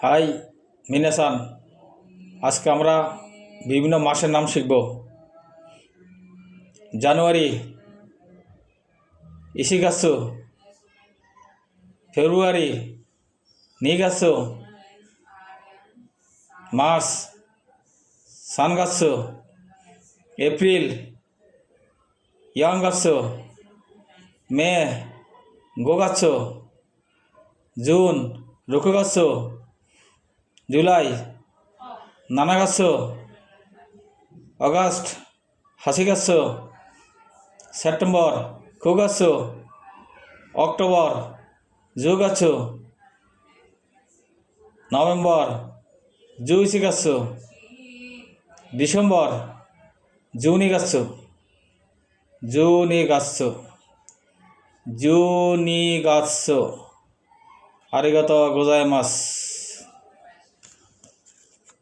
High মিনাসান, আজকে আমরা বিভিন্ন মাসের নাম শিখব। জানুয়ারি ইশিগাসু, ফেব্রুয়ারি নিগাসু, মার্চ সানগাসু, এপ্রিল ইয়াংগাসু, মে গোগাসু, জুন রুকুগাসু, জুলাই নানাগাসু, আগস্ট হাসিগাসু, সেপ্টেম্বর কুগাসু, অক্টোবর জুগাসু, নভেম্বর জুইসিগাসু, ডিসেম্বর জুনিগাসু, জুনিগাসু, জুনিগাসু। আরিগাতো গোজাইমাসু।